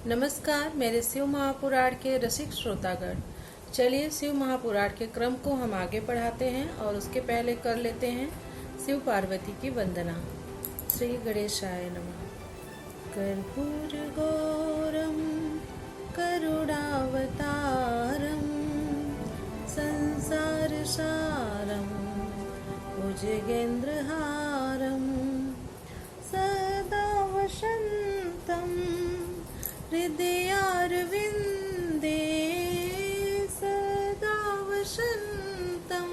नमस्कार मेरे शिव महापुराण के रसिक श्रोतागण। चलिए शिव महापुराण के क्रम को हम आगे बढ़ाते हैं और उसके पहले कर लेते हैं शिव पार्वती की वंदना। श्री गणेशाय नमः। कर्पूर गौरम करुणावतारम संसार सारम भुजगेन्द्रहारम सदा वसंतम हृदयारविन्दे सदा वसन्तं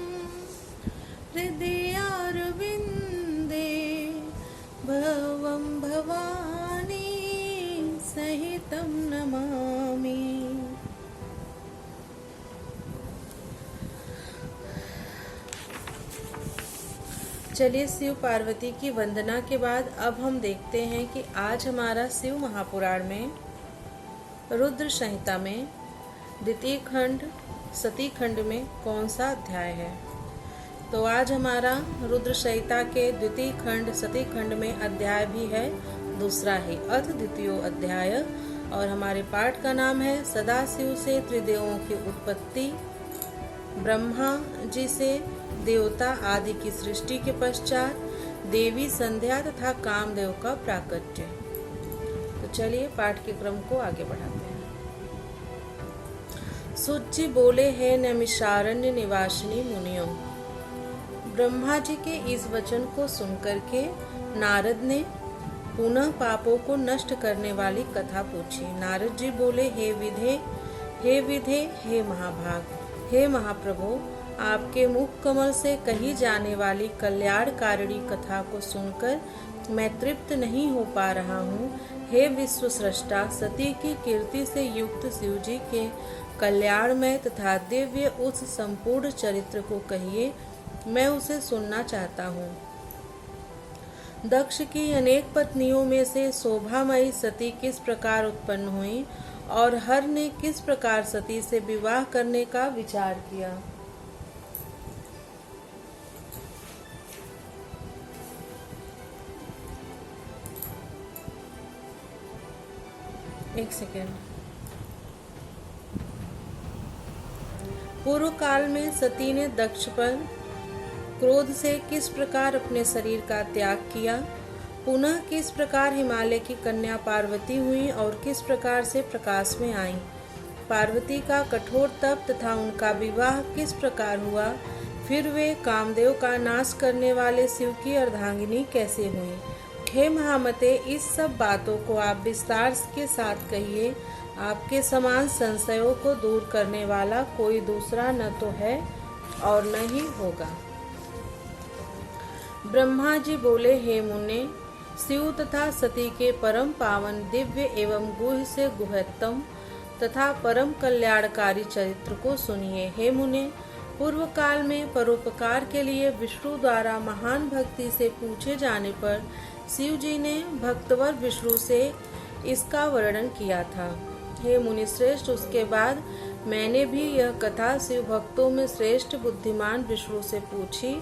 हृदयारविन्दे भवं भवानी सहितं नमामि। चलिए शिव पार्वती की वंदना के बाद अब हम देखते हैं कि आज हमारा शिव महापुराण में रुद्र संहिता में द्वितीय खंड सती खंड में कौन सा अध्याय है। तो आज हमारा रुद्र संहिता के द्वितीय खंड सती खंड में अध्याय भी है दूसरा ही अथ द्वितीय अध्याय, और हमारे पाठ का नाम है सदाशिव से त्रिदेवों की उत्पत्ति, ब्रह्मा जी से देवता आदि की सृष्टि के पश्चात देवी संध्या तथा कामदेव का प्राकट्य। तो चलिए पाठ के क्रम को आगे बढ़ाते हैं। सूत बोले है नैमिषारण्य निवासिनी मुनियों। ब्रह्मा जी के इस वचन को सुनकर के नारद ने पुनः पापों को नष्ट करने वाली कथा पूछी। नारद जी बोले, हे विधे हे महाभाग, हे महाप्रभु, आपके मुख कमल से कही जाने वाली कल्याणकारिणी कथा को सुनकर मैं तृप्त नहीं हो पा रहा हूँ। हे विश्व सृष्टा, सती की कीर्ति से युक्त शिवजी के कल्याणमय तथा दिव्य उस संपूर्ण चरित्र को कहिए, मैं उसे सुनना चाहता हूँ। दक्ष की अनेक पत्नियों में से शोभामयी सती किस प्रकार उत्पन्न हुई और हर ने किस प्रकार सती से विवाह करने का विचार किया। एक सेकेंड। पूर्व काल में सती ने दक्ष पर क्रोध से किस प्रकार अपने शरीर का त्याग किया, पुनः किस प्रकार हिमालय की कन्या पार्वती हुई और किस प्रकार से प्रकाश में आई, पार्वती का कठोर तप तथा उनका विवाह किस प्रकार हुआ, फिर वे कामदेव का नाश करने वाले शिव की अर्धांगिनी कैसे हुई। हे महामते, इस सब बातों को आप विस्तार के साथ कहिए। आपके समान संशयों को दूर करने वाला कोई दूसरा न तो है और न ही होगा। ब्रह्मा जी बोले, हे मुने, शिव तथा सती के परम पावन दिव्य एवं गुह्य से गुह्यतम तथा परम कल्याणकारी चरित्र को सुनिए। हे मुने, पूर्व काल में परोपकार के लिए विष्णु द्वारा महान भक्ति से पूछे जाने पर शिव जी ने भक्तवर विष्णु से इसका वर्णन किया था। हे मुनि श्रेष्ठ, उसके बाद मैंने भी यह कथा शिव भक्तों में श्रेष्ठ बुद्धिमान विष्णु से पूछी।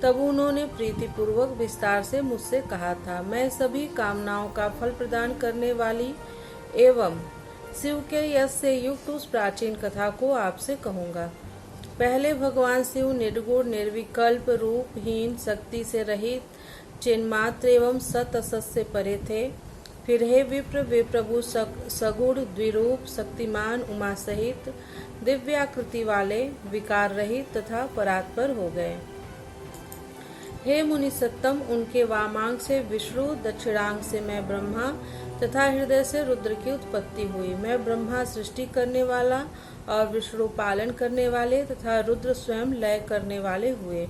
तब उन्होंने प्रीतिपूर्वक विस्तार से मुझसे कहा था। मैं सभी कामनाओं का फल प्रदान करने वाली एवं शिव के यश से युक्त उस प्राचीन कथा को आपसे कहूँगा। पहले भगवान शिव निर्गुण निर्विकल्प रूपहीन शक्ति से रहित चिन्मात्र एवं सत असत से परे थे। फिर हे विप्र, वे प्रभु सगुण द्विरूप शक्तिमान उमा सहित दिव्याकृति वाले विकार रहित तथा परात्पर हो गए। हे मुनि सत्तम, उनके वामांग से विष्णु, दक्षिणांग से मैं ब्रह्मा तथा हृदय से रुद्र की उत्पत्ति हुई। मैं ब्रह्मा सृष्टि करने वाला और विष्णु पालन करने वाले तथा रुद्र स्वयं लय करने वाले हुए।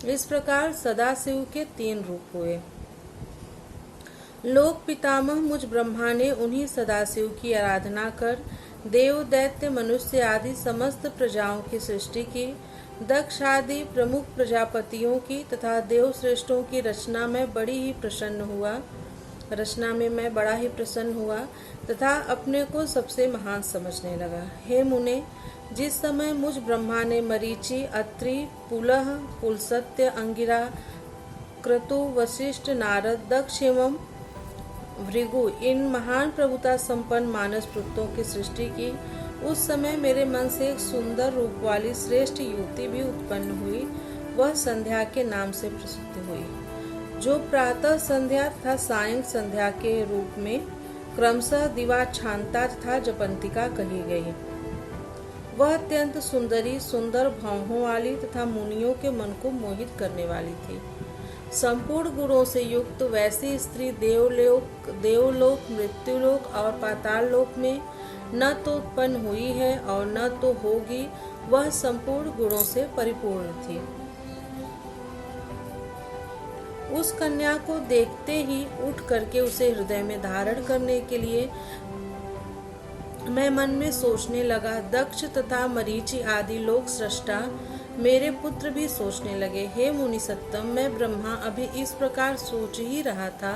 इस प्रकार सदाशिव के 3 रूप हुए। लोक पितामह मुझ ब्रह्मा ने उन्हीं सदाशिव की आराधना कर देव दैत्य मनुष्य आदि समस्त प्रजाओं की सृष्टि की। दक्ष आदि प्रमुख प्रजापतियों की तथा देव श्रेष्ठों की रचना में मैं बड़ा ही प्रसन्न हुआ तथा अपने को सबसे महान समझने लगा। हे मुने, जिस समय मुझ ब्रह्मा ने मरीचि, अत्रि, पुलह, पुलसत्य, अंगिरा, क्रतु, वशिष्ठ, नारद, दक्ष एवं भृगु, इन महान प्रभुता संपन्न मानस पुत्रों की सृष्टि की उस समय मेरे मन से एक सुंदर रूप वाली श्रेष्ठ युवती भी उत्पन्न हुई। वह संध्या के नाम से प्रसिद्ध हुई, जो प्रातः संध्या तथा सायं संध्या के रूप में क्रमशः दिवाछांता तथा जपंतिका कही गई। वह अत्यंत सुंदरी, सुंदर भौहों वाली तथा मुनियों के मन को मोहित करने वाली थी। संपूर्ण गुणों से युक्त वैसी स्त्री देवलोक, मृत्युलोक और पाताल लोक में न तो उत्पन्न हुई है और न तो होगी। वह संपूर्ण गुणों से परिपूर्ण थी। उस कन्या को देखते ही उठ करके उसे हृदय में धारण करने के लिए मैं मन में सोचने लगा। दक्ष तथा मरीचि आदि लोक सृष्टा मेरे पुत्र भी सोचने लगे, हे मुनि सत्तम, मैं ब्रह्मा अभी इस प्रकार सोच ही रहा था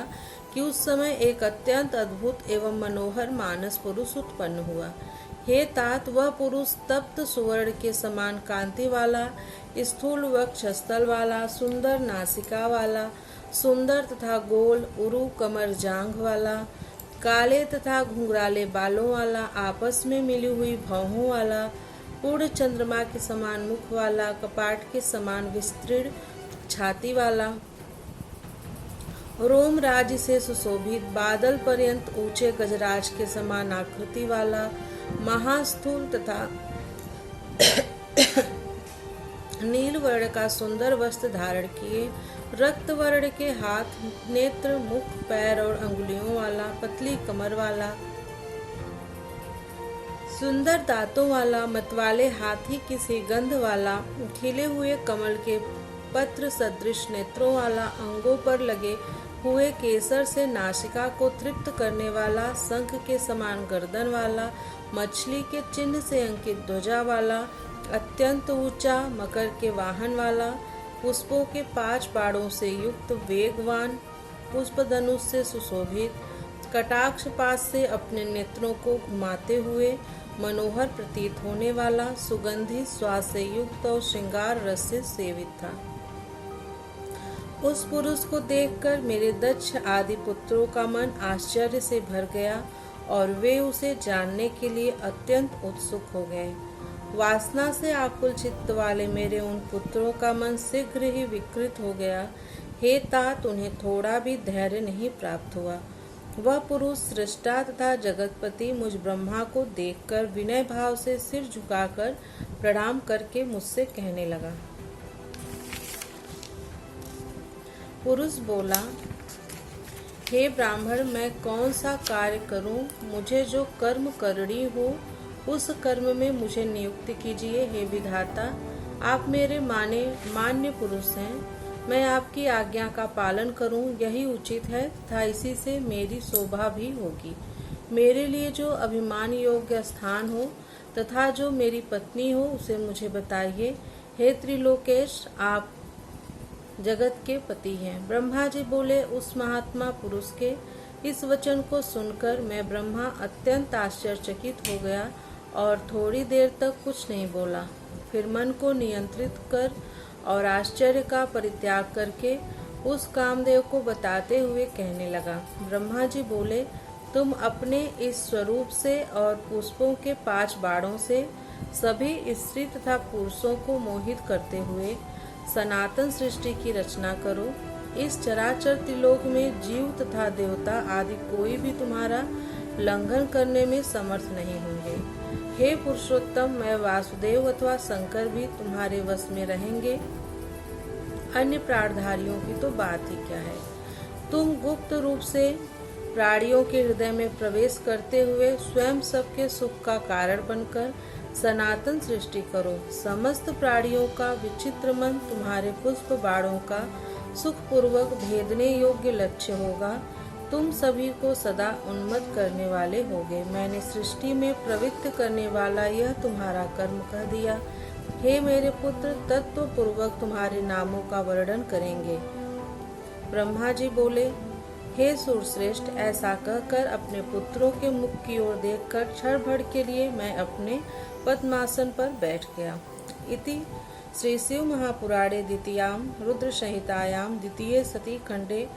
कि उस समय एक अत्यंत अद्भुत एवं मनोहर मानस पुरुष उत्पन्न हुआ। हे तात, वह पुरुष तप्त सुवर्ण के समान कांति वाला, स्थूल वक्ष स्थल वाला, सुंदर नासिका वाला, सुंदर तथा गोल उरु कमर जांघ वाला, काले तथा घुंघराले बालों वाला, आपस में मिली हुई भौहों वाला, पूर्ण चंद्रमा के समान मुख वाला, कपाट के समान विस्तृत छाती वाला, रोम राज्य से सुशोभित, बादल पर्यंत ऊंचे गजराज के समान आकृति वाला, महास्थूल तथा नील वर्ण का सुंदर वस्त्र धारण किए, रक्त वर्ण के हाथ, नेत्र, मुख, पैर और अंगुलियों वाला, पतली कमर वाला, सुंदर दांतों वाला, मतवाले हाथी की सी गंध वाला, खिले हुए कमल के पत्र सदृश नेत्रों वाला, अंगों पर लगे हुए केसर से नासिका को तृप्त करने वाला, शंख के समान गर्दन वाला, मछली के चिन्ह से अंकित ध्वजा वाला, अत्यंत ऊंचा, मकर के वाहन वाला, पुष्पों के 5 बाणों से युक्त, वेगवान, पुष्प धनुष से सुशोभित, कटाक्ष पास से अपने नेत्रों को घुमाते हुए मनोहर प्रतीत होने वाला, सुगंधित श्वास से युक्त और श्रृंगार रस से सेवित था। उस पुरुष को देखकर मेरे दक्ष आदि पुत्रों का मन आश्चर्य से भर गया और वे उसे जानने के लिए अत्यंत उत्सुक हो गए। वासना से आकुल चित्त वाले मेरे उन पुत्रों का मन शीघ्र ही विकृत हो गया। हे तात, उन्हें थोड़ा भी धैर्य नहीं प्राप्त हुआ। वह पुरुष सृष्टा तथा जगतपति मुझ ब्रह्मा को देखकर विनय भाव से सिर झुकाकर प्रणाम करके मुझसे कहने लगा। पुरुष बोला, हे ब्राह्मण, मैं कौन सा कार्य करूं? मुझे जो कर्म करनी हो उस कर्म में मुझे नियुक्त कीजिए। हे विधाता, आप मेरे मान्य पुरुष हैं। मैं आपकी आज्ञा का पालन करूं, यही उचित है तथा इसी से मेरी शोभा भी होगी। मेरे लिए जो अभिमान योग्य स्थान हो तथा जो मेरी पत्नी हो उसे मुझे बताइए। हे त्रिलोकेश, आप जगत के पति हैं। ब्रह्मा जी बोले, उस महात्मा पुरुष के इस वचन को सुनकर मैं ब्रह्मा अत्यंत आश्चर्यचकित हो गया और थोड़ी देर तक कुछ नहीं बोला। फिर मन को नियंत्रित कर और आश्चर्य का परित्याग करके उस कामदेव को बताते हुए कहने लगा। ब्रह्मा जी बोले, तुम अपने इस स्वरूप से और पुष्पों के 5 बाणों से सभी स्त्री तथा पुरुषों को मोहित करते हुए सनातन सृष्टि की रचना करो। इस चराचर त्रिलोक में जीव तथा देवता आदि कोई भी तुम्हारा लंघन करने में समर्थ नहीं होंगे। हे पुरुषोत्तम, मैं वासुदेव अथवा शंकर भी तुम्हारे वश में रहेंगे। अन्य प्राणधारियों की तो बात ही क्या है। तुम गुप्त रूप से प्राणियों के हृदय में प्रवेश करते हुए स्वयं सबके सुख का कारण बनकर सनातन सृष्टि करो। समस्त प्राणियों का विचित्र मन तुम्हारे पुष्प बाणों का सुखपूर्वक भेदने योग्य लक्ष्य होगा। तुम सभी को सदा उन्मत्त करने वाले होगे। मैंने सृष्टि में प्रवृत्त करने वाला यह तुम्हारा कर्म कह दिया। हे मेरे पुत्र, तत्व पूर्वक तुम्हारे नामों का वर्णन करेंगे। ब्रह्मा जी बोले, हे सूरश्रेष्ठ, ऐसा कहकर अपने पुत्रों के मुख की ओर देखकर क्षण भर के लिए मैं अपने पद्मासन पर बैठ गया। इति श्री शिव महापुराणे द्वितीयां रुद्र संहितायां द्वितीये सती खंडे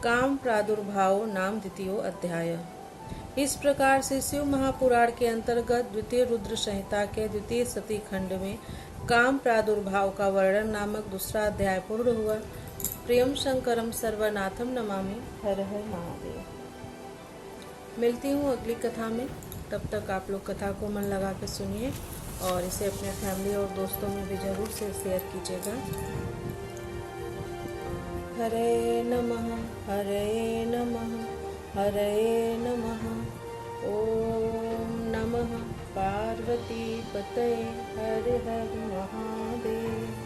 काम प्रादुर्भाव नाम द्वितीय अध्याय। इस प्रकार से शिव महापुराण के अंतर्गत द्वितीय रुद्र संहिता के द्वितीय सती खंड में काम प्रादुर्भाव का वर्णन नामक दूसरा अध्याय पूर्ण हुआ। प्रियम शंकरम सर्वनाथम नमामि। हर हर महादेव। मिलती हूँ अगली कथा में, तब तक आप लोग कथा को मन लगा के सुनिए और इसे अपने फैमिली और दोस्तों में भी जरूर से शेयर कीजिएगा। हरे नमः हरे नमः हरे नमः। ओम नमः पार्वती पतये। हर हर महादेव।